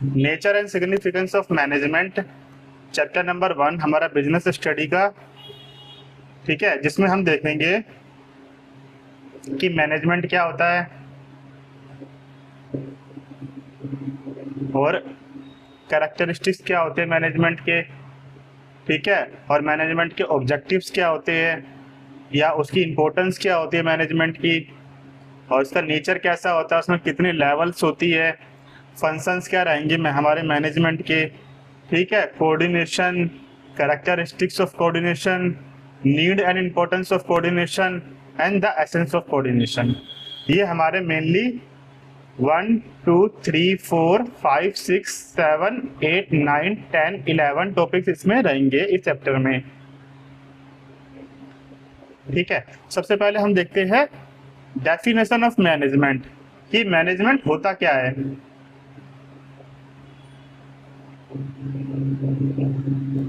Nature and significance of management, chapter number 1 हमारा business study का, ठीक है, जिसमें हम देखेंगे कि मैनेजमेंट क्या होता है और कैरेक्टरिस्टिक्स क्या होते हैं मैनेजमेंट के, ठीक है, और मैनेजमेंट के ऑब्जेक्टिव्स क्या होते हैं या उसकी इम्पोर्टेंस क्या होती है मैनेजमेंट की, और उसका नेचर कैसा होता है, उसमें कितनी लेवल्स होती है, फंक्शंस क्या रहेंगे हमारे मैनेजमेंट के, ठीक है, coordination, characteristics of coordination, need and importance of coordination and the essence of coordination. ये हमारे मेनली 1 2 3 4 5 6 7 8 9 10 11 टॉपिक्स इसमें रहेंगे इस चैप्टर में, ठीक है। सबसे पहले हम देखते हैं डेफिनेशन ऑफ मैनेजमेंट कि मैनेजमेंट होता क्या है।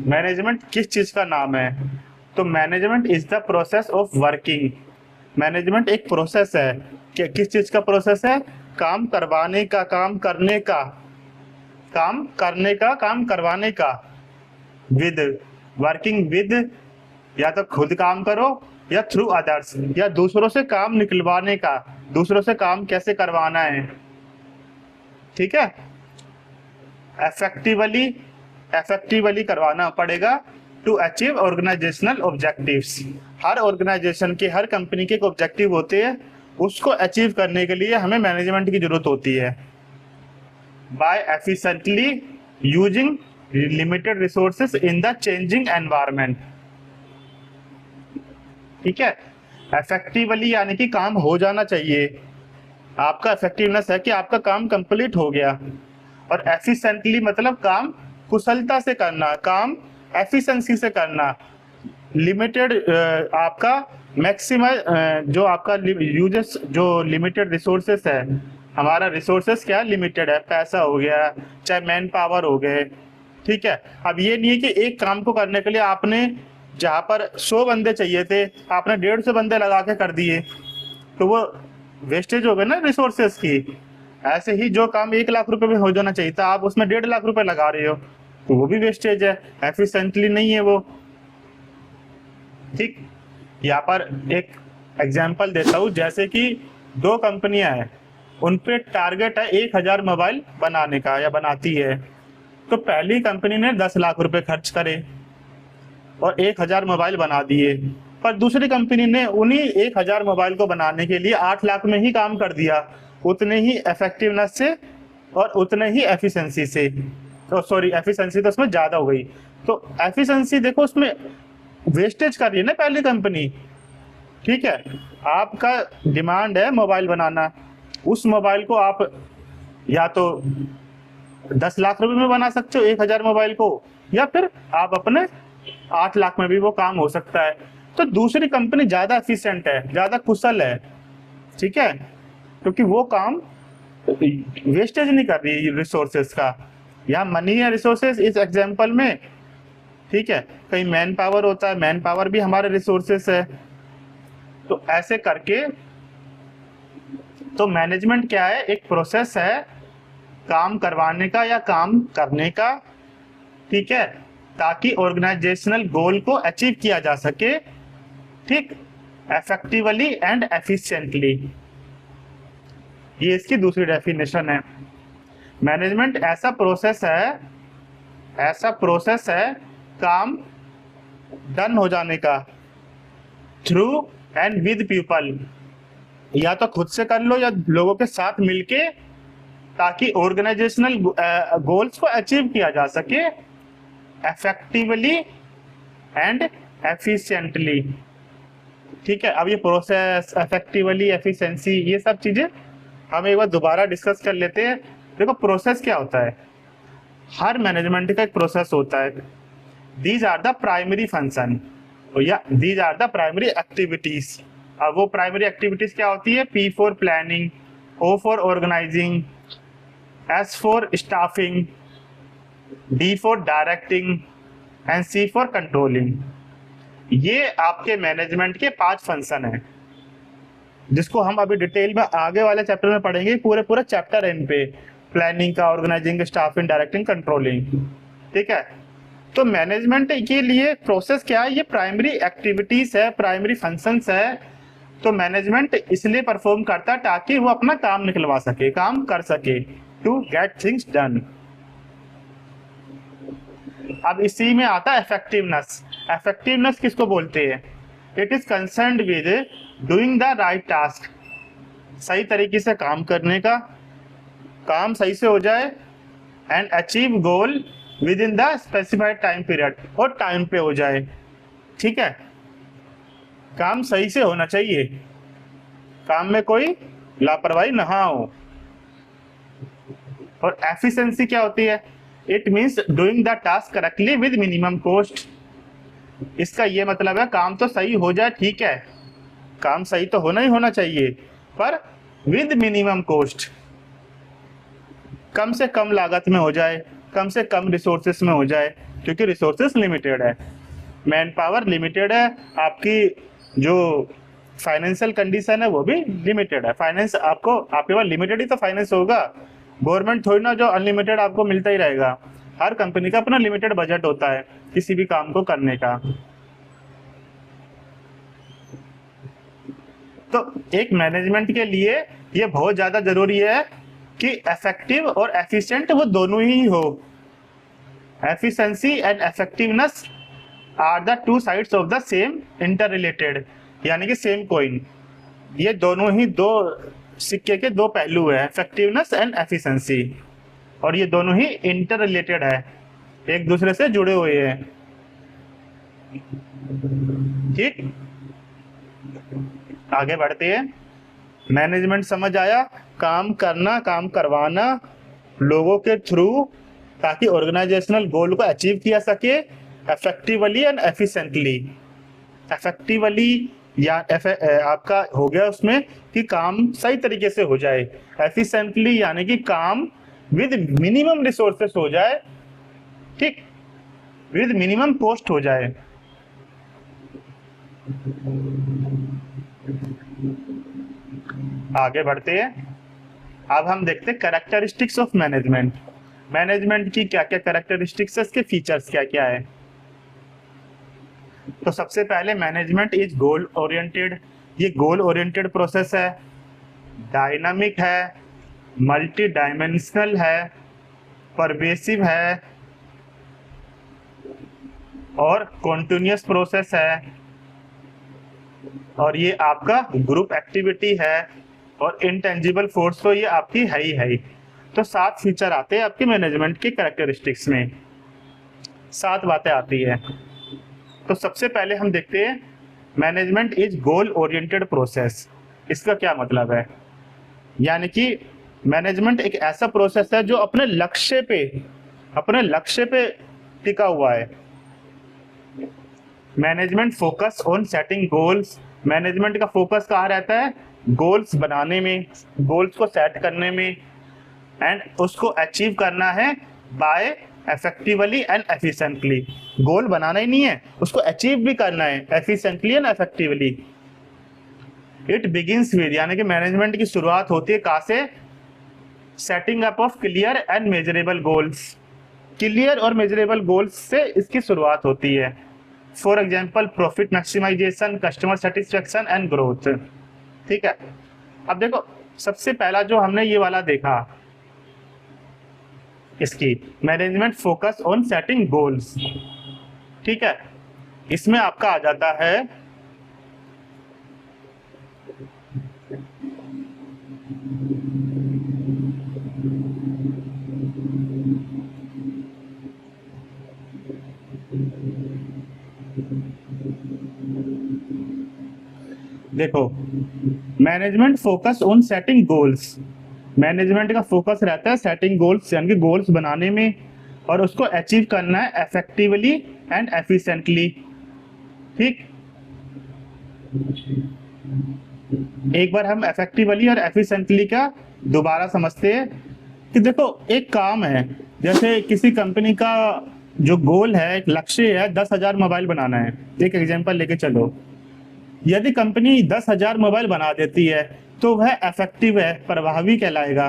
मैनेजमेंट किस चीज का नाम है? तो management is the process of working. Management एक प्रोसेस है कि किस चीज का प्रोसेस है? काम करवाने का, काम करने का, काम करने का, काम करवाने का, विद, वर्किंग विद, या तो खुद काम करो या थ्रू अदर्स, या दूसरों से काम निकलवाने का, दूसरों से काम कैसे करवाना है, ठीक है, इफेक्टिवली, इफेक्टिवली करवाना पड़ेगा टू अचीव ऑर्गेनाइजेशनल ऑब्जेक्टिव्स। हर ऑर्गेनाइजेशन के, हर कंपनी के एक ऑब्जेक्टिव होते हैं, उसको अचीव करने के लिए हमें मैनेजमेंट की जरूरत होती है। By efficiently using limited resources in the changing environment, ठीक है। इफेक्टिवली यानी कि काम हो जाना चाहिए, आपका इफेक्टिवनेस है कि आपका काम कंप्लीट हो गया, और एफिशिएंटली मतलब काम कुशलता से करना, काम एफिशिएंसी से करना, लिमिटेड आपका मैक्सिमम जो आपका यूजेस, जो लिमिटेड रिसोर्सेस है, हमारा रिसोर्सेस क्या लिमिटेड है, पैसा हो गया, चाहे मैन पावर हो गए, ठीक है। अब ये नहीं है कि एक काम को करने के लिए आपने जहाँ पर 100 बंदे चाहिए थे आपने 150 बंदे लगा के कर दिए, तो वो वेस्टेज हो गए ना रिसोर्सेस की। ऐसे ही जो काम 1 लाख रुपए में हो जाना चाहिए था आप उसमें 1.5 लाख रुपए लगा रहे हो, तो वो भी वेस्टेज है, एफिशिएंटली नहीं है वो, ठीक। यहाँ पर एक एग्जांपल देता हूँ, जैसे कि 2 कंपनियां हैं, उन पे टारगेट है 1000 मोबाइल बनाने का या बनाती है, तो पहली कंपनी ने 10 लाख रुपए खर्च करे और 1000 मोबाइल बना दिए, पर दूसरी कंपनी ने उन्हीं 1000 मोबाइल को बनाने के लिए 8 लाख में ही काम कर दिया, उतने ही इफेक्टिवनेस से और उतने ही एफिशिएंसी से। तो सॉरी, एफिशिएंसी तो उसमें ज्यादा हो गई, तो एफिशिएंसी देखो उसमें वेस्टेज कर रही है ना पहली कंपनी, ठीक है। आपका डिमांड है मोबाइल बनाना, उस मोबाइल को आप या तो 10 लाख रुपए में बना सकते हो 1000 मोबाइल को, या फिर आप अपने 8 लाख में भी वो काम हो सकता है। तो दूसरी कंपनी ज्यादा एफिशिएंट है, ज्यादा कुशल है, ठीक है, क्योंकि वो काम वेस्टेज नहीं कर रही रिसोर्सेस का, या मनी या रिसोर्सेस इस एग्जांपल में, ठीक है। कहीं मैन पावर होता है, मैन पावर भी हमारे रिसोर्सेस है, तो ऐसे करके, तो मैनेजमेंट क्या है? एक प्रोसेस है काम करवाने का या काम करने का, ठीक है, ताकि ऑर्गेनाइजेशनल गोल को अचीव किया जा सके, ठीक, इफेक्टिवली एंड एफिशिएंटली। ये इसकी दूसरी डेफिनेशन है। मैनेजमेंट ऐसा प्रोसेस है, ऐसा प्रोसेस है काम डन हो जाने का थ्रू एंड विद पीपल, या तो खुद से कर लो या लोगों के साथ मिलके, ताकि ऑर्गेनाइजेशनल गोल्स को अचीव किया जा सके इफेक्टिवली एंड एफिशिएंटली, ठीक है। अब ये प्रोसेस, इफेक्टिवली, एफिशिएंसी, ये सब चीजें हम एक बार दोबारा डिस्कस कर लेते हैं। देखो प्रोसेस क्या होता है, हर मैनेजमेंट का एक प्रोसेस होता है। These are the primary function या these are the primary activities. अब वो प्राइमरी एक्टिविटीज क्या होती है? P for planning, O for organizing, S for staffing, D for directing and C for controlling. ये आपके मैनेजमेंट के 5 फंक्शन हैं, जिसको हम अभी डिटेल में आगे वाले चैप्टर में पढ़ेंगे, पूरे पूरे चैप्टर इन पे। प्लानिंग का, ऑर्गेनाइजिंग, स्टाफिंग, डायरेक्टिंग, कंट्रोलिंग। ठीक है, तो मैनेजमेंट के लिए प्रोसेस क्या है, ये प्राइमरी एक्टिविटीज है, प्राइमरी फंक्शंस है। तो मैनेजमेंट इसलिए परफॉर्म करता है ताकि वो अपना काम निकलवा सके, काम कर सके, टू गेट थिंग्स डन। अब इसी में आता है इफेक्टिवनेस। इफेक्टिवनेस किसको बोलते हैं? It is concerned with doing the right task, सही तरीके से काम करने का, काम सही से हो जाए, and achieve goal with in the specified time period, और टाइम पे हो जाए। ठीक है, काम सही से होना चाहिए, काम में कोई लापरवाही ना हो। और एफिशिएंसी क्या होती है? It means doing the task correctly with minimum cost. इसका ये मतलब है काम तो सही हो जाए, ठीक है, काम सही तो होना ही होना चाहिए, पर विद मिनिमम कॉस्ट, कम से कम लागत में हो जाए, कम से कम रिसोर्सेस में हो जाए, क्योंकि रिसोर्सेस लिमिटेड है, मैन पावर लिमिटेड है, आपकी जो फाइनेंशियल कंडीशन है वो भी लिमिटेड है। फाइनेंस आपको, आपके पास लिमिटेड ही तो फाइनेंस होगा, गवर्नमेंट थोड़ी ना जो अनलिमिटेड आपको मिलता ही रहेगा। हर कंपनी का अपना लिमिटेड बजट होता है किसी भी काम को करने का। तो एक मैनेजमेंट के लिए ये बहुत ज्यादा जरूरी है कि इफेक्टिव और एफिशिएंट वो दोनों ही हो। Efficiency and effectiveness are the two sides of the same inter related, यानी कि सेम कॉइन। ये दोनों ही दो सिक्के के दो पहलू है, इफेक्टिवनेस एंड एफिशिएंसी, और ये दोनों ही इंटर रिलेटेड है, एक दूसरे से जुड़े हुए हैं। ठीक, आगे बढ़ते हैं। मैनेजमेंट समझ आया, काम करना, काम करवाना लोगों के थ्रू, ताकि ऑर्गेनाइजेशनल गोल को अचीव किया सके इफेक्टिवली एंड एफिशिएंटली। इफेक्टिवली या आपका हो गया उसमें कि काम सही तरीके से हो जाए, एफिशिएंटली यानी कि काम विद मिनिमम रिसोर्सेस हो जाए, ठीक, विद मिनिमम कॉस्ट हो जाए। आगे बढ़ते हैं। अब हम देखते हैं कैरेक्टरिस्टिक्स ऑफ मैनेजमेंट। मैनेजमेंट की क्या क्या कैरेक्टरिस्टिक्स है, इसके फीचर्स क्या क्या है। तो सबसे पहले मैनेजमेंट इज गोल ओरिएंटेड। ये गोल ओरिएंटेड प्रोसेस है, डायनामिक है, मल्टी डायमेंशनल है, परवेसिव है, और कॉन्टिन्यूअस प्रोसेस है, और ये आपका ग्रुप एक्टिविटी है, और इंटेंजिबल फोर्स तो ये आपकी है ही है। तो 7 फीचर आते हैं आपके मैनेजमेंट के कैरेक्टरिस्टिक्स में, 7 बातें आती है। तो सबसे पहले हम देखते हैं management is goal oriented process. इसका क्या मतलब है? यानी कि मैनेजमेंट एक ऐसा प्रोसेस है जो अपने लक्ष्य पे टिका हुआ है। Management focus on setting goals. Management का फोकस कहाँ रहता है? गोल्स बनाने में, गोल्स को सेट करने में, एंड उसको अचीव करना है by effectively and efficiently. Goal बनाना ही नहीं है, उसको अचीव भी करना है efficiently and effectively. It begins with, यानी कि मैनेजमेंट की शुरुआत होती है कहाँ से? Setting up of clear and measurable goals. Clear और मेजरेबल गोल्स से इसकी शुरुआत होती है। For example profit maximisation, customer satisfaction and growth. ठीक है, अब देखो सबसे पहला जो हमने ये वाला देखा, इसकी management focus on setting goals. ठीक है, इसमें आपका आ जाता है देखो management focus on setting goals. Management का फोकस रहता है सेटिंग गोल्स, यानी कि गोल्स बनाने में, और उसको अचीव करना है इफेक्टिवली एंड एफिशिएंटली। ठीक, एक बार हम इफेक्टिवली और एफिशिएंटली का दोबारा समझते हैं कि देखो एक काम है, जैसे किसी कंपनी का जो गोल है, एक लक्ष्य है 10,000 मोबाइल बनाना है। एक एग्जांपल लेके चलो, यदि कंपनी 10,000 मोबाइल बना देती है तो वह इफेक्टिव है, प्रभावी कहलाएगा।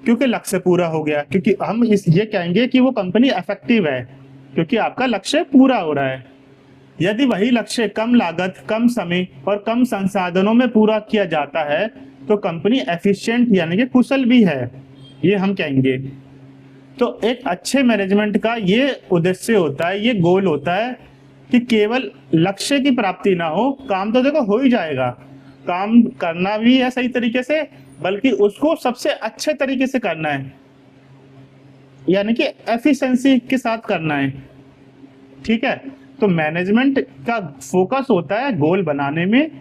क्योंकि लक्ष्य पूरा हो गया, क्योंकि हम इस ये कहेंगे कि वो कंपनी इफेक्टिव है क्योंकि आपका लक्ष्य पूरा हो रहा है। यदि वही लक्ष्य कम लागत, कम समय और कम संसाधनों में पूरा किया जाता है तो कंपनी एफिशिएंट यानी कि कुशल भी है, ये हम कहेंगे। तो एक अच्छे मैनेजमेंट का ये उद्देश्य होता है, ये गोल होता है कि केवल लक्ष्य की प्राप्ति ना हो, काम तो देखो हो ही जाएगा, काम करना भी है सही तरीके से, बल्कि उसको सबसे अच्छे तरीके से करना है, यानी कि एफिशिएंसी के साथ करना है। ठीक है, तो मैनेजमेंट का फोकस होता है गोल बनाने में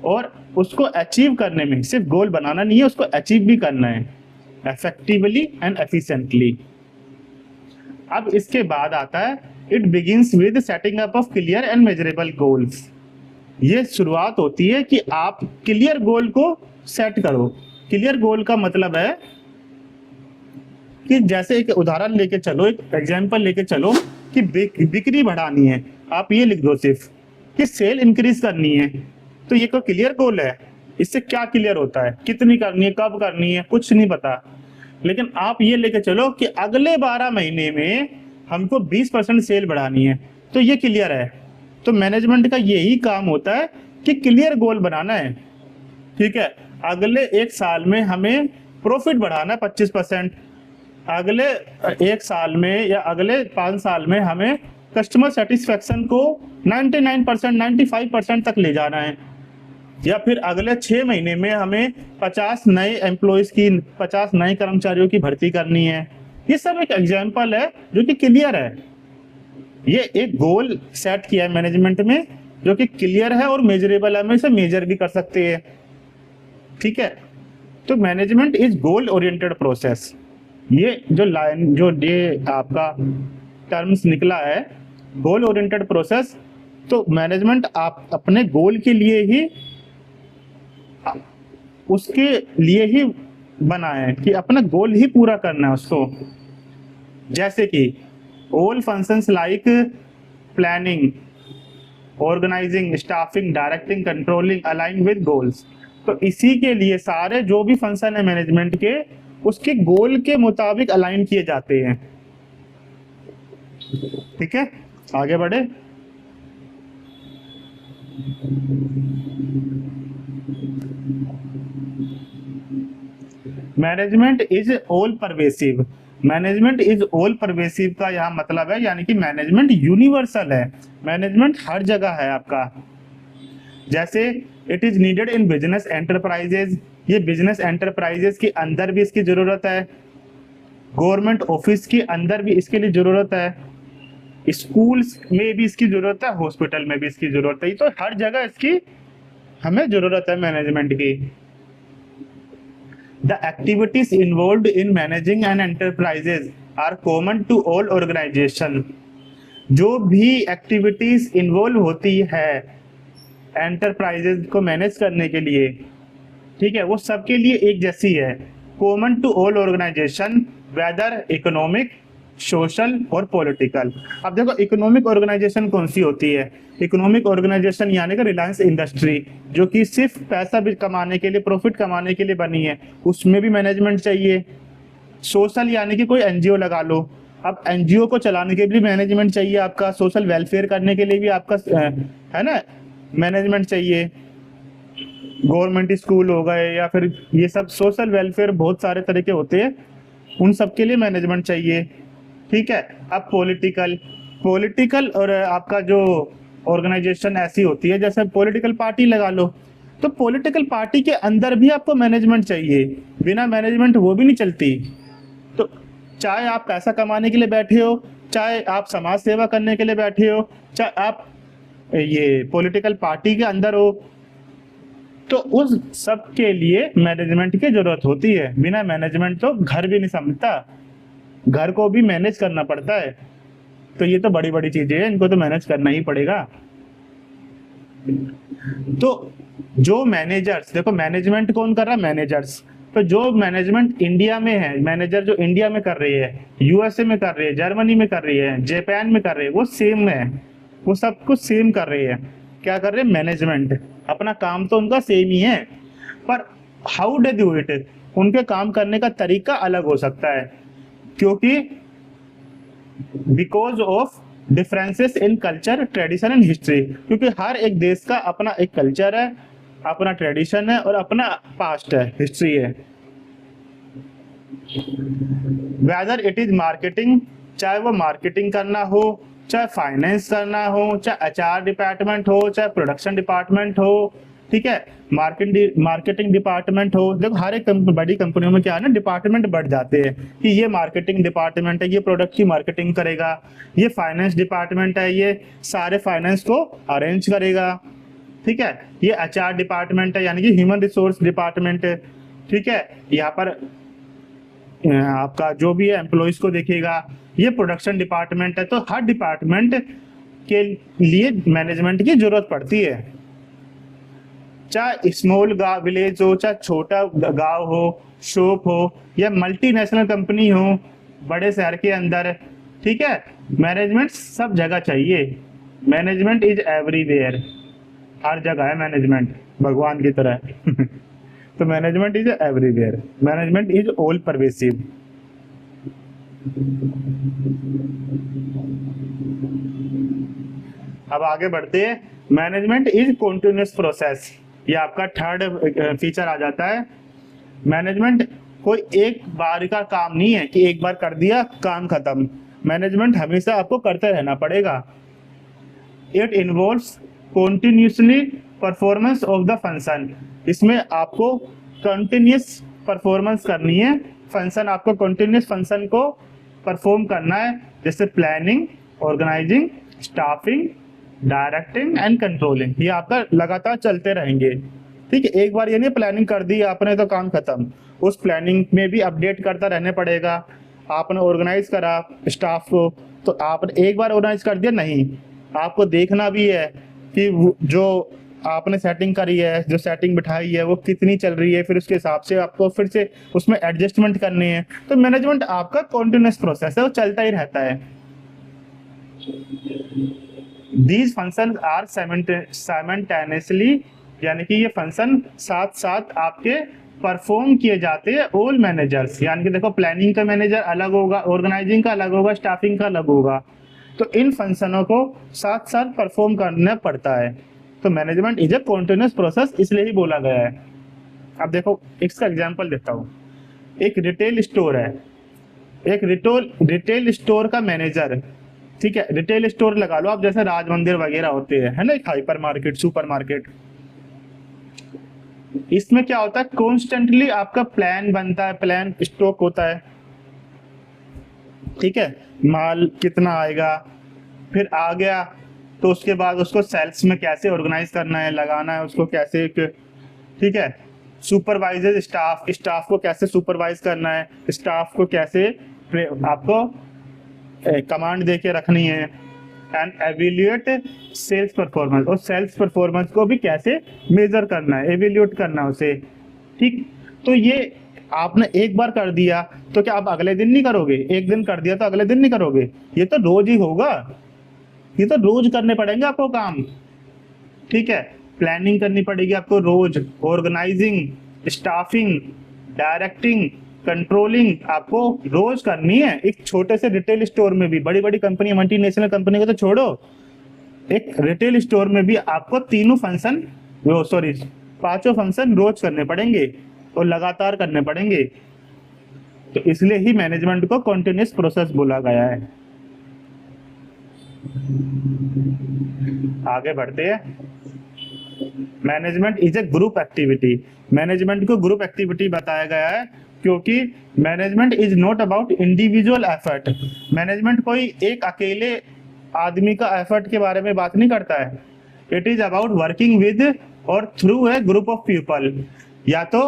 और उसको अचीव करने में। सिर्फ गोल बनाना नहीं है, उसको अचीव भी करना है इफेक्टिवली एंड एफिशिएंटली। अब इसके बाद आता है it begins with setting up of clear and measurable goals. ये शुरुआत होती है कि आप क्लियर गोल को सेट करो। क्लियर गोल का मतलब है कि जैसे एक उदाहरण लेके चलो, एक एग्जांपल लेके चलो कि बिक्री बढ़ानी है, आप ये लिख दो सिर्फ कि सेल इंक्रीज करनी है, तो ये कोई क्लियर गोल है? इससे क्या क्लियर होता है, कितनी करनी है, कब करनी है, कुछ नहीं पता। लेकिन आप ये लेके चलो कि अगले 12 महीने में हमको 20% सेल बढ़ानी है, तो ये क्लियर है। तो मैनेजमेंट का यही काम होता है कि क्लियर गोल बनाना है। ठीक है, अगले 1 साल में हमें प्रॉफिट बढ़ाना है 25%, अगले 1 साल में या अगले 5 साल में हमें कस्टमर सेटिस्फेक्शन को 99%, 95% तक ले जाना है, या फिर अगले 6 महीने में हमें 50 नए एम्प्लॉयज की, 50 नए कर्मचारियों की भर्ती करनी है। ये सब एक एग्जांपल है जो कि क्लियर है। ये एक गोल सेट किया है मैनेजमेंट में जो कि क्लियर है और मेजरेबल है, हम इसे मेजर भी कर सकते हैं। ठीक है, तो management is goal oriented process. ये जो लाइन, जो ये आपका टर्म्स निकला है गोल ओरिएंटेड प्रोसेस, तो मैनेजमेंट आप अपने गोल के लिए ही, उसके लिए ही बना है कि अपना गोल ही पूरा करना है उसको। जैसे कि all functions like planning, organising, staffing, directing, controlling align with goals. तो इसी के लिए सारे जो भी फंक्शन है मैनेजमेंट के, उसके गोल के मुताबिक अलाइन किए जाते हैं। ठीक है, आगे बढ़े। Management is all pervasive. Management is all pervasive का यहाँ मतलब है यानी कि मैनेजमेंट यूनिवर्सल है, मैनेजमेंट हर जगह है आपका। जैसे it is needed in business enterprises, ये बिजनेस एंटरप्राइजेस के अंदर भी इसकी जरूरत है, गवर्नमेंट ऑफिस के अंदर भी इसके लिए जरूरत है, स्कूल्स में भी इसकी जरूरत है, हॉस्पिटल में भी इसकी जरूरत है। तो हर जगह इसकी हमें जरूरत है मैनेजमेंट की। The activities involved in managing an enterprises are common to all organization। जो भी एक्टिविटीज इन्वॉल्व होती है एंटरप्राइजेज को मैनेज करने के लिए, ठीक है, वो सबके लिए एक जैसी है। Common to all organisation whether economic, social और पॉलिटिकल। अब देखो इकोनॉमिक ऑर्गेनाइजेशन कौन सी होती है? इकोनॉमिक ऑर्गेनाइजेशन यानी कि रिलायंस इंडस्ट्री, जो कि सिर्फ पैसा भी कमाने के लिए, प्रॉफिट कमाने के लिए बनी है, उसमें भी मैनेजमेंट चाहिए। सोशल यानी कि कोई एनजीओ लगा लो, अब एनजीओ को चलाने के लिए मैनेजमेंट चाहिए आपका, सोशल वेलफेयर करने के लिए भी आपका है ना मैनेजमेंट चाहिए। गवर्नमेंट स्कूल हो गए या फिर ये सब सोशल वेलफेयर बहुत सारे तरह के होते हैं, उन सब के लिए मैनेजमेंट चाहिए। ठीक है, अब पॉलिटिकल और आपका जो ऑर्गेनाइजेशन ऐसी होती है, जैसे पॉलिटिकल पार्टी लगा लो, तो पॉलिटिकल पार्टी के अंदर भी आपको मैनेजमेंट चाहिए, बिना मैनेजमेंट वो भी नहीं चलती। तो चाहे आप पैसा कमाने के लिए बैठे हो, चाहे आप समाज सेवा करने के लिए बैठे हो, चाहे आप ये पॉलिटिकल पार्टी के अंदर हो, तो उस सब के लिए मैनेजमेंट की जरूरत होती है। बिना मैनेजमेंट तो घर भी नहीं समझता, घर को भी मैनेज करना पड़ता है। तो ये तो बड़ी बड़ी चीजें हैं, इनको तो मैनेज करना ही पड़ेगा। तो जो मैनेजर्स, देखो मैनेजमेंट कौन कर रहा है? मैनेजर्स। तो जो मैनेजमेंट इंडिया में है, मैनेजर जो इंडिया में कर रही है, यूएसए में कर रही है, जर्मनी में कर रही है, जापान में कर रही है, वो सेम है, वो सब कुछ सेम कर रही है। क्या कर रहे हैं? मैनेजमेंट। अपना काम तो उनका सेम ही है, पर हाउ दे डू इट, उनके काम करने का तरीका अलग हो सकता है, क्योंकि because of differences in culture, tradition and history, क्योंकि हर एक देश का अपना एक कल्चर है, अपना ट्रेडिशन है और अपना पास्ट है, हिस्ट्री है। वेदर इट इज मार्केटिंग, चाहे वो मार्केटिंग करना हो, चाहे फाइनेंस करना हो, चाहे एचआर डिपार्टमेंट हो, चाहे प्रोडक्शन डिपार्टमेंट हो, ठीक है, मार्केटिंग डिपार्टमेंट हो। देखो हर एक बड़ी कंपनियों में क्या है ना, डिपार्टमेंट बढ़ जाते हैं कि ये मार्केटिंग डिपार्टमेंट है, ये प्रोडक्ट की मार्केटिंग करेगा, ये फाइनेंस डिपार्टमेंट है, ये सारे फाइनेंस को अरेंज करेगा, ठीक है, ये एचआर डिपार्टमेंट है यानी कि ह्यूमन रिसोर्स डिपार्टमेंट है, ठीक है, यहाँ पर आपका जो भी है एम्प्लॉइज को देखेगा, ये प्रोडक्शन डिपार्टमेंट है। तो हर डिपार्टमेंट के लिए मैनेजमेंट की जरूरत पड़ती है, चाहे स्मॉल गांव विलेज हो, चाहे छोटा गांव हो, शॉप हो, या मल्टीनेशनल कंपनी हो बड़े शहर के अंदर, ठीक है, मैनेजमेंट सब जगह चाहिए। मैनेजमेंट इज एवरीवेयर, हर जगह है मैनेजमेंट, भगवान की तरह तो management is everywhere, management is all pervasive. अब आगे बढ़ते हैं, मैनेजमेंट इज कॉन्टिन्यूअस प्रोसेस, ये आपका थर्ड फीचर आ जाता है। मैनेजमेंट कोई एक बार का काम नहीं है कि एक बार कर दिया काम खत्म, मैनेजमेंट हमेशा आपको करते रहना पड़ेगा। It involves continuously performance of the function, इसमें आपको कंटिन्यूस परफॉर्मेंस करनी है, फंक्शन आपको कंटिन्यूस फंक्शन को परफॉर्म करना है, जैसे planning, organising, staffing, directing and controlling, ये आपका लगातार चलते रहेंगे, ठीक है। एक बार ये नहीं प्लानिंग कर दी आपने तो काम खत्म, उस प्लानिंग में भी अपडेट करता रहने पड़ेगा। आपने ऑर्गेनाइज करा स्टाफ को, तो आपने एक बार ऑर्गेनाइज कर दिया नहीं, आपको देखना भी है कि जो आपने सेटिंग करी है, जो सेटिंग बिठाई है वो कितनी चल रही है, फिर उसके हिसाब से आपको फिर से उसमें एडजस्टमेंट करनी है। तो मैनेजमेंट आपका कॉन्टिन्यूस प्रोसेस है, वो चलता ही रहता है। These functions are simultaneously, यानी कि ये फंक्शन साथ साथ आपके परफॉर्म किए जाते हैं ऑल मैनेजर्स, यानी कि देखो प्लानिंग का मैनेजर अलग होगा, ऑर्गेनाइजिंग का अलग होगा, स्टाफिंग का अलग होगा, तो इन फंक्शनों को साथ साथ परफॉर्म करना पड़ता है। तो management is A continuous process इसलिए ही बोला गया है। अब देखो इसका एग्जांपल देता हूँ, एक रिटेल स्टोर है, एक रिटेल स्टोर का मैनेजर, ठीक है, रिटेल स्टोर लगा लो आप, जैसे राज मंदिर वगैरह होते हैं, है ना, एक हाइपर मार्केट, सुपर मार्केट। इसमें क्या होता है, कॉन्स्टेंटली आपका प्लान बनता है, प्लान स्टॉक होता है, ठीक है, माल कितना आएगा, फिर आ गया तो उसके बाद उसको सेल्स में कैसे ऑर्गेनाइज करना है, लगाना है उसको कैसे, ठीक है, सुपरवाइजर स्टाफ को कैसे सुपरवाइज करना है, स्टाफ को कैसे आपको कमांड दे के रखनी है, एंड एवेल्यूएट सेल्स परफॉर्मेंस, और सेल्स परफॉर्मेंस को भी कैसे मेजर करना है, एवेल्यूएट करना है उसे, ठीक। तो ये आपने एक बार कर दिया तो क्या आप अगले दिन नहीं करोगे, एक दिन कर दिया तो अगले दिन नहीं करोगे, ये तो रोज ही होगा, ये तो रोज करने पड़ेंगे आपको काम, ठीक है। प्लानिंग करनी पड़ेगी आपको रोज, ऑर्गेनाइजिंग, स्टाफिंग, डायरेक्टिंग, कंट्रोलिंग आपको रोज करनी है। एक छोटे से रिटेल स्टोर में भी, बड़ी बड़ी कंपनी, मल्टीनेशनल कंपनी को तो छोड़ो, एक रिटेल स्टोर में भी आपको पांचों फंक्शन रोज करने पड़ेंगे और लगातार करने पड़ेंगे। तो इसलिए ही मैनेजमेंट को कॉन्टिन्यूअस प्रोसेस बोला गया है। आगे बढ़ते हैं, management is A group activity, management को ग्रुप एक्टिविटी बताया गया है क्योंकि management is not about individual effort, management कोई एक अकेले आदमी का एफर्ट के बारे में बात नहीं करता है, it is about working with और through a group of people, या तो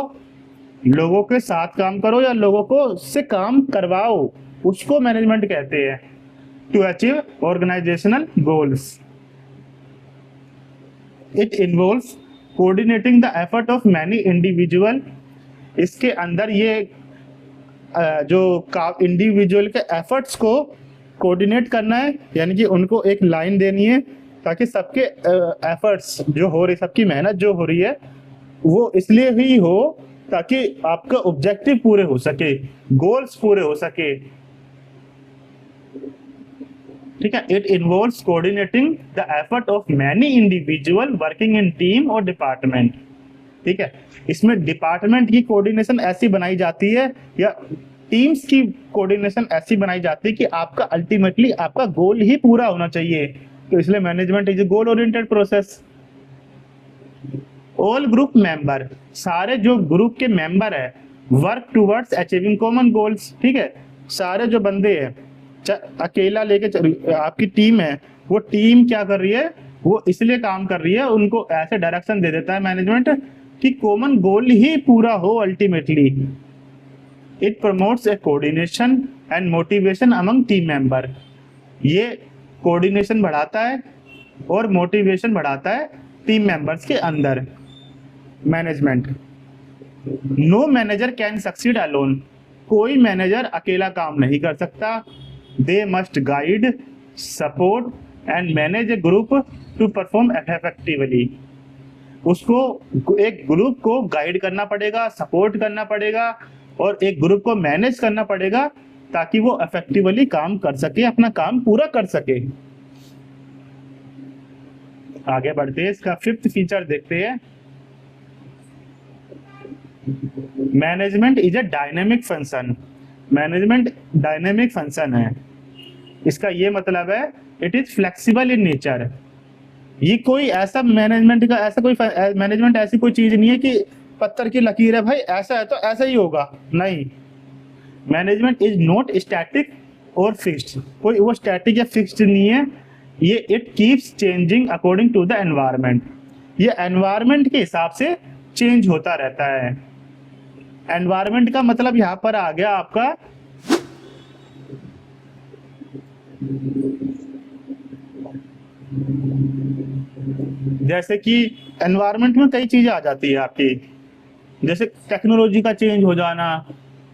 लोगों के साथ काम करो या लोगों को से काम करवाओ, उसको मैनेजमेंट कहते हैं, to achieve organisational goals. It involves coordinating the effort of many individual, इसके अंदर ये जो इंडिविजुअल के एफर्ट्स को कोऑर्डिनेट करना है, यानी कि उनको एक लाइन देनी है ताकि सबके एफर्ट्स जो हो रही, सबकी मेहनत जो हो रही है वो इसलिए ही हो ताकि आपका ऑब्जेक्टिव पूरे हो सके, गोल्स पूरे हो सके। ठीक है, it involves coordinating the effort of many individual working in team और डिपार्टमेंट। ठीक है, इसमें डिपार्टमेंट की कोऑर्डिनेशन ऐसी बनाई जाती है या टीम्स की कोऑर्डिनेशन ऐसी बनाई जाती है कि आपका अल्टीमेटली आपका गोल ही पूरा होना चाहिए। तो इसलिए management is A goal oriented process. All group member, सारे जो ग्रुप के मेंबर है, work towards achieving common goals. ठीक है, सारे जो बंदे हैं, अकेला लेके आपकी टीम है, वो टीम क्या कर रही है, वो इसलिए काम कर रही है, उनको ऐसे डायरेक्शन दे देता है मैनेजमेंट कि कॉमन गोल ही पूरा हो ultimately. It promotes A coordination and motivation among team member. ये कोऑर्डिनेशन बढ़ाता है और मोटिवेशन बढ़ाता है टीम मेंबर्स के अंदर। Management, no manager can succeed alone, कोई मैनेजर अकेला काम नहीं कर सकता। They must guide, support and manage a group to perform effectively. उसको एक ग्रुप को गाइड करना पड़ेगा, सपोर्ट करना पड़ेगा और एक ग्रुप को मैनेज करना पड़ेगा ताकि वो इफेक्टिवली काम कर सके, अपना काम पूरा कर सके। आगे बढ़ते हैं, इसका फिफ्थ फीचर देखते हैं। Management is A dynamic function. Management dynamic function है। इसका ये मतलब है it is flexible in nature. ये कोई ऐसा मैनेजमेंट का ऐसा कोई मैनेजमेंट ऐसी कोई चीज नहीं है कि पत्थर की लकीर है भाई, ऐसा है तो ऐसा ही होगा, नहीं। मैनेजमेंट इज नॉट स्टैटिक और फिक्स्ड, कोई वो स्टैटिक या फिक्स्ड नहीं है। ये it keeps changing according to the environment. ये एनवायरनमेंट के हिसाब से चेंज होता रहता है। एनवायरनमेंट का मतलब यहां पर आ गया आपका जैसे कि एनवायरनमेंट में कई चीजें आ जाती है आपकी, जैसे टेक्नोलॉजी का चेंज हो जाना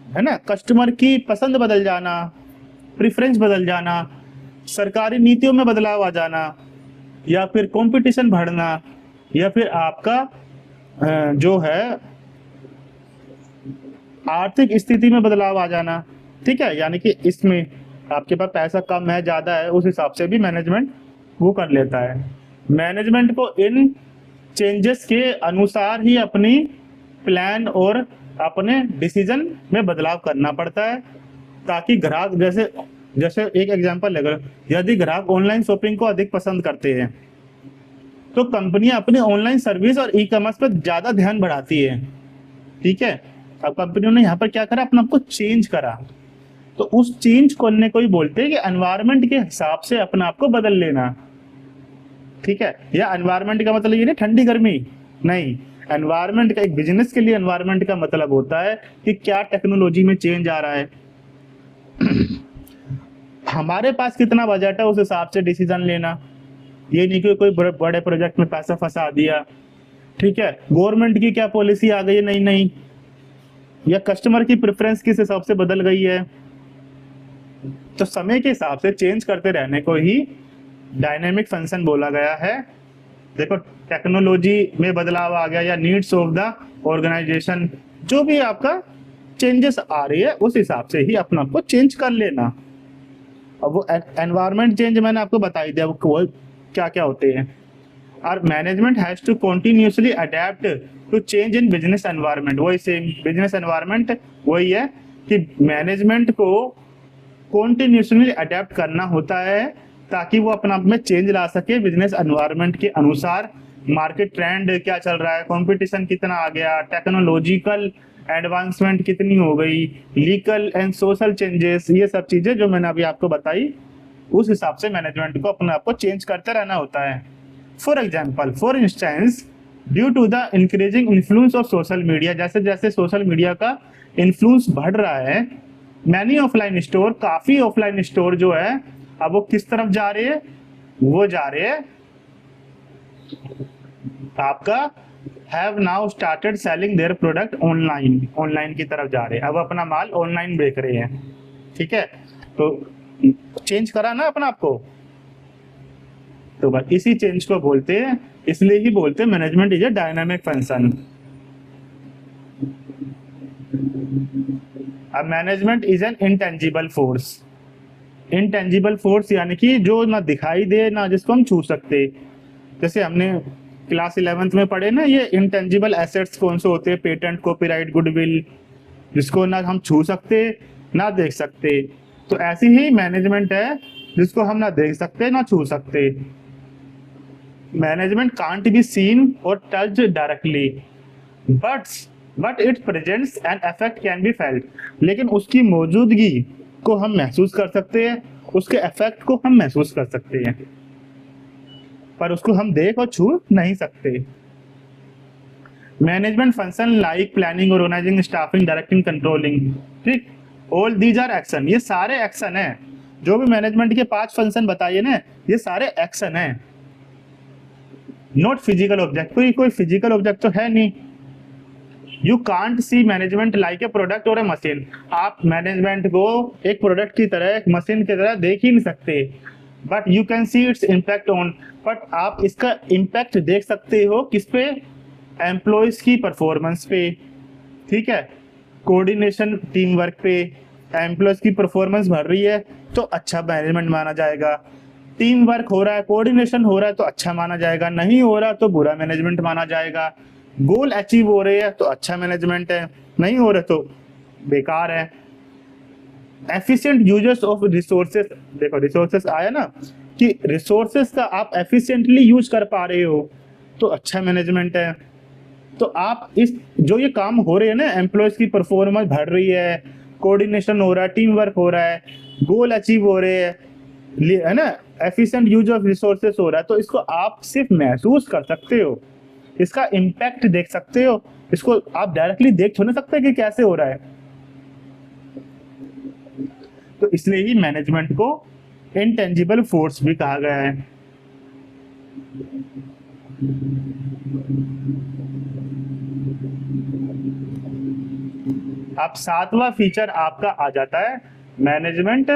है ना, कस्टमर की पसंद बदल जाना, प्रेफरेंस बदल जाना, सरकारी नीतियों में बदलाव आ जाना, या फिर कंपटीशन बढ़ना, या फिर आपका जो है आर्थिक स्थिति में बदलाव आ जाना। ठीक है, यानी कि इसमें आपके पास पैसा कम है ज्यादा है, उस हिसाब से भी मैनेजमेंट वो कर लेता है। मैनेजमेंट को इन चेंजेस के अनुसार ही अपनी प्लान और अपने डिसीजन में बदलाव करना पड़ता है ताकि ग्राहक जैसे जैसे एक एग्जांपल लेकर, यदि ग्राहक ऑनलाइन शॉपिंग को अधिक पसंद करते हैं तो कंपनियां अपनी ऑनलाइन सर्विस और ई कॉमर्स पर ज्यादा ध्यान बढ़ाती है। ठीक है, अब कंपनियों ने यहाँ पर क्या करा, अपना आपको चेंज करा, तो उस चेंज करने को ही बोलते हैं कि एनवायरनमेंट के हिसाब से अपने आप को बदल लेना। ठीक है, या एनवायरनमेंट का मतलब ये नहीं ठंडी गर्मी, नहीं। एनवायरनमेंट का एक बिजनेस के लिए एनवायरनमेंट का मतलब होता है कि क्या टेक्नोलॉजी में चेंज आ रहा है, हमारे पास कितना बजट है उस हिसाब से डिसीजन लेना। ये नहीं कि कोई बड़े प्रोजेक्ट में पैसा फंसा दिया। ठीक है, गवर्नमेंट की क्या पॉलिसी आ गई है नई नई, या कस्टमर की प्रेफरेंस किस हिसाब से बदल गई है। तो समय के हिसाब से चेंज करते रहने को ही डायनेमिक फंक्शन बोला गया है। देखो, टेक्नोलॉजी में बदलाव आ गया या नीड्स ऑफ द ऑर्गेनाइजेशन, जो भी आपका चेंजेस आ रही है उस हिसाब से ही अपना आपको चेंज कर लेना। अब वो एनवायरनमेंट चेंज मैंने आपको बता दिया वो क्या क्या होते हैं। और management has to continuously adapt to change in business environment. वही सेम बिजनेस एनवायरनमेंट वही है कि मैनेजमेंट को कंटिन्यूअसली अडेप्ट करना होता है ताकि वो अपना आप में चेंज ला सके बिजनेस एनवायरनमेंट के अनुसार। मार्केट ट्रेंड क्या चल रहा है, कंपटीशन कितना आ गया, टेक्नोलॉजिकल एडवांसमेंट कितनी हो गई, लीगल एंड सोशल चेंजेस, ये सब चीजें जो मैंने अभी आपको बताई, उस हिसाब से मैनेजमेंट को अपने आप को चेंज करते रहना होता है। For example, for instance, due to the increasing influence of social media, जैसे जैसे सोशल मीडिया का इन्फ्लुएंस बढ़ रहा है, मैनी ऑफलाइन स्टोर, काफी ऑफलाइन स्टोर जो है अब वो किस तरफ जा रहे हैं, वो जा रहे हैं आपका have now started selling their product online, online की तरफ जा रहे हैं, अब अपना माल ऑनलाइन बेच रहे हैं। ठीक है, तो चेंज करा ना अपना आपको, तो बस इसी चेंज को बोलते हैं, इसलिए ही बोलते हैं management is a dynamic function. अब management is an intangible force. Intangible force यानी कि जो ना दिखाई दे ना जिसको हम छू सकते। जैसे हमने क्लास 11th में पढ़े ना, ये इंटेंजिबल एसेट्स कौन से होते हैं, पेटेंट, कॉपीराइट, गुडविल, जिसको ना हम छू सकते ना देख सकते। तो ऐसी ही मैनेजमेंट है जिसको हम ना देख सकते ना छू सकते। मैनेजमेंट कांट बी सीन और touched directly but it presents and effect can be felt. लेकिन उसकी मौजूदगी को हम महसूस कर सकते हैं, उसके इफेक्ट को हम महसूस कर सकते हैं, पर उसको हम देख और छू नहीं सकते। Management function like planning, organising, staffing, directing, controlling, ठीक, ऑल दीज आर एक्शन। ये सारे एक्शन है। जो भी मैनेजमेंट के 5 फंक्शन बताइए ना, ये सारे एक्शन है, नॉट फिजिकल ऑब्जेक्ट। कोई फिजिकल ऑब्जेक्ट तो है नहीं। You can't see management like a product और ए मशीन। आप मैनेजमेंट को एक प्रोडक्ट की तरह, एक मशीन की तरह देख ही नहीं सकते। But you can see its impact on, but आप इसका इम्पैक्ट देख सकते हो किस पे, एम्प्लॉयज की परफॉर्मेंस पे, ठीक है, कोऑर्डिनेशन, टीम वर्क पे। एम्प्लॉयज की परफॉर्मेंस बढ़ रही है तो अच्छा मैनेजमेंट माना जाएगा, टीम वर्क हो रहा है, कोऑर्डिनेशन हो रहा है तो अच्छा माना जाएगा, नहीं हो रहा तो बुरा मैनेजमेंट माना जाएगा, गोल अचीव हो रहे हैं तो अच्छा मैनेजमेंट है, नहीं हो रहे तो बेकार है। एफिशिएंट यूजर्स ऑफ रिसोर्सेस, देखो रिसोर्सेस आया ना, कि रिसोर्सेस का आप एफिशिएंटली यूज कर पा रहे हो तो अच्छा मैनेजमेंट है। तो आप इस जो ये काम हो रहे हैं ना, एम्प्लॉयज की परफॉर्मेंस बढ़ रही है, कोऑर्डिनेशन हो रहा है, टीम वर्क हो रहा है, गोल अचीव हो रहे हैं, है ना, एफिशिएंट यूज ऑफ रिसोर्सेस हो रहा है, तो इसको आप सिर्फ महसूस कर सकते हो, इसका इम्पैक्ट देख सकते हो। इसको आप डायरेक्टली देख तो नहीं सकते कि कैसे हो रहा है। तो इसलिए ही मैनेजमेंट को इंटेंजिबल फोर्स भी कहा गया है। अब 7वां फीचर आपका आ जाता है, management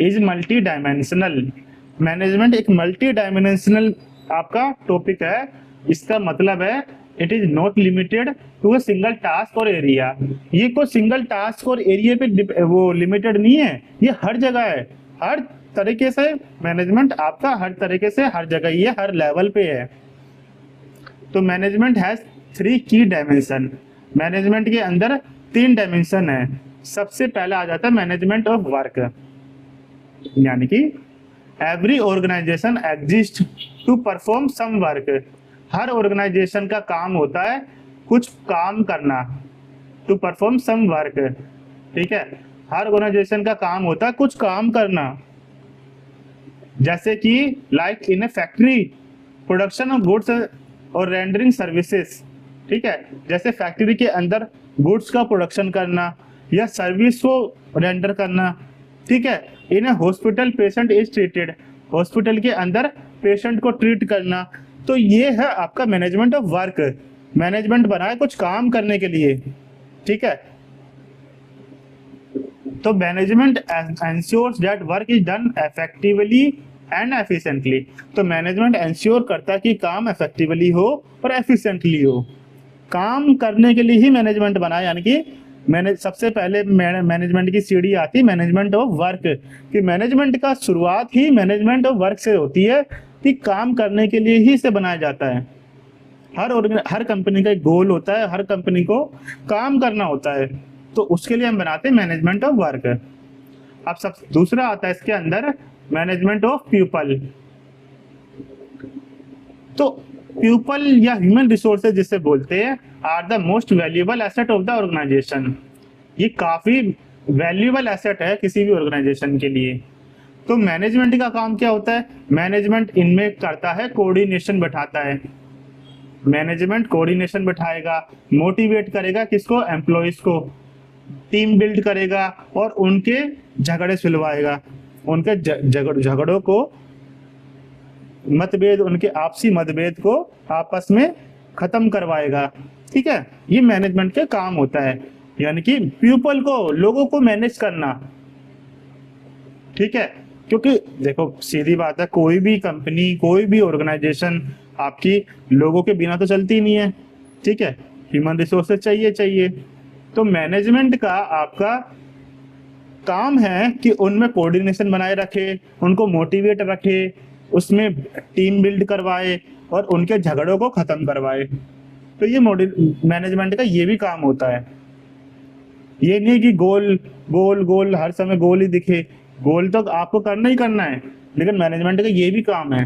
is multi dimensional. Management एक मल्टी डायमेंशनल आपका टॉपिक है। इसका मतलब है it is not limited to a single task or area. ये कोई सिंगल टास्क और एरिया पे वो लिमिटेड नहीं है, ये हर जगह है, हर तरीके से मैनेजमेंट आपका हर तरीके से हर जगह ही है, हर लेवल पे है। तो मैनेजमेंट हैज 3 की डायमेंशन। मैनेजमेंट के अंदर 3 डायमेंशन है। सबसे पहला आ जाता है मैनेजमेंट ऑफ वर्क, यानी कि every organisation exist to perform some work. हर ऑर्गेनाइजेशन का काम होता है कुछ काम करना, टू परफॉर्म सम वर्क, ठीक है, हर ऑर्गेनाइजेशन का काम होता है कुछ काम करना। जैसे कि like in A factory, production of goods और रेंडरिंग सर्विसेज, ठीक है, जैसे फैक्ट्री के अंदर गुड्स का प्रोडक्शन करना या सर्विस को रेंडर करना, ठीक है। In a hospital patient is treated, hospital के अंदर पेशेंट को ट्रीट करना। तो ये है आपका मैनेजमेंट ऑफ वर्क। मैनेजमेंट बना है कुछ काम करने के लिए, ठीक है। तो management ensures that work is done effectively and efficiently. तो मैनेजमेंट एंश्योर करता है कि काम इफेक्टिवली हो और एफिशिएंटली हो। काम करने के लिए ही मैनेजमेंट बना है, यानी कि मैंने सबसे पहले मैनेजमेंट की सीढ़ी आती है मैनेजमेंट ऑफ वर्क, कि मैनेजमेंट का शुरुआत ही मैनेजमेंट ऑफ वर्क से होती है, कि काम करने के लिए ही इसे बनाया जाता है। हर कंपनी का एक गोल होता है, हर कंपनी को काम करना होता है, तो उसके लिए हम बनाते हैं मैनेजमेंट ऑफ वर्क। अब सब दूसरा आता है इसके अंदर मैनेजमेंट ऑफ पीपल। तो पीपल या ह्यूमन रिसोर्सेज जिसे बोलते हैं are the most valuable asset of the organisation. ये काफी वैल्यूएबल एसेट है किसी भी ऑर्गेनाइजेशन के लिए। तो मैनेजमेंट का काम क्या होता है, मैनेजमेंट इनमें करता है कोऑर्डिनेशन बैठाता है। मैनेजमेंट कोऑर्डिनेशन बैठाएगा, मोटिवेट करेगा किसको, एम्प्लॉयज को, टीम बिल्ड करेगा और उनके झगड़े सुलवाएगा, उनके झगड़ों को, मतभेद, उनके आपसी मतभेद को आपस में खत्म करवाएगा, ठीक है। ये मैनेजमेंट का काम होता है, यानी कि पीपल को, लोगों को मैनेज करना, ठीक है। क्योंकि देखो सीधी बात है, कोई भी कंपनी, कोई भी ऑर्गेनाइजेशन आपकी लोगों के बिना तो चलती नहीं है, ठीक है। ह्यूमन रिसोर्सेज चाहिए। तो मैनेजमेंट का आपका काम है कि उनमें कोऑर्डिनेशन बनाए रखे, उनको मोटिवेट रखे, उसमें टीम बिल्ड करवाए और उनके झगड़ों को खत्म करवाए। तो ये मैनेजमेंट का ये भी काम होता है। ये नहीं कि गोल गोल गोल हर समय गोल ही दिखे, गोल तो आपको करना ही करना है, लेकिन मैनेजमेंट का ये भी काम है।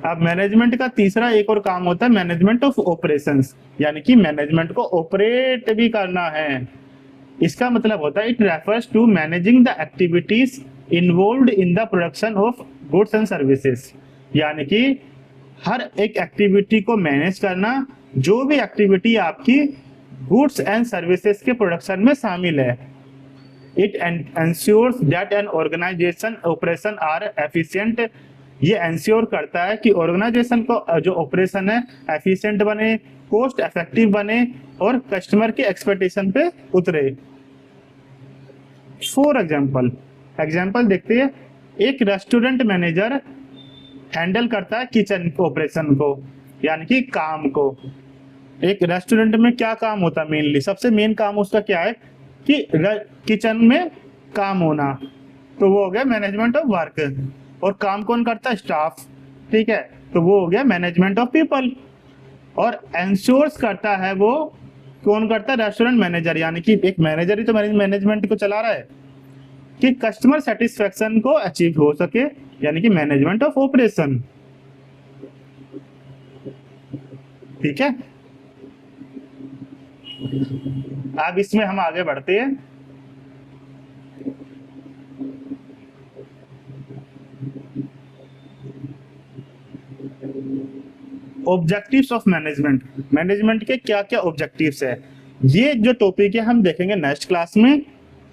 अब मैनेजमेंट का तीसरा एक और काम होता है मैनेजमेंट ऑफ ऑपरेशंस, यानी कि मैनेजमेंट को ऑपरेट भी करना है। इसका मतलब होता है it refers to managing the activities involved in the production of goods and services, यानी कि हर एक एक्टिविटी को मैनेज करना, जो भी एक्टिविटी आपकी गुड्स एंड सर्विसेज के प्रोडक्शन में शामिल है। It ensures that an organisation operation are efficient, ये एंश्योर करता है कि ऑर्गेनाइजेशन को जो ऑपरेशन है एफिशिएंट बने, कॉस्ट इफेक्टिव बने और कस्टमर के एक्सपेक्टेशन पे उतरे। फॉर एग्जाम्पल देखते हैं। एक रेस्टोरेंट मैनेजर हैंडल करता है किचन ऑपरेशन को, यानी कि काम को। एक रेस्टोरेंट में क्या काम होता है मेनली, सबसे मेन काम उसका क्या है कि किचन में काम होना, तो वो हो गया मैनेजमेंट ऑफ वर्क। और काम कौन करता है, स्टाफ, ठीक है, तो वो हो गया मैनेजमेंट ऑफ पीपल। और एंश्योर्स करता है वो कौन करता है, रेस्टोरेंट मैनेजर, यानी कि एक मैनेजर ही तो मैनेजमेंट को चला रहा है कि कस्टमर सेटिस्फेक्शन को अचीव हो सके, यानी कि मैनेजमेंट ऑफ ऑपरेशन। ठीक है, अब इसमें हम आगे बढ़ते हैं। ऑब्जेक्टिव्स ऑफ मैनेजमेंट के क्या क्या ऑब्जेक्टिव्स है, ये जो टॉपिक है हम देखेंगे नेक्स्ट क्लास में।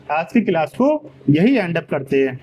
आज की क्लास को यही एंड अप करते हैं।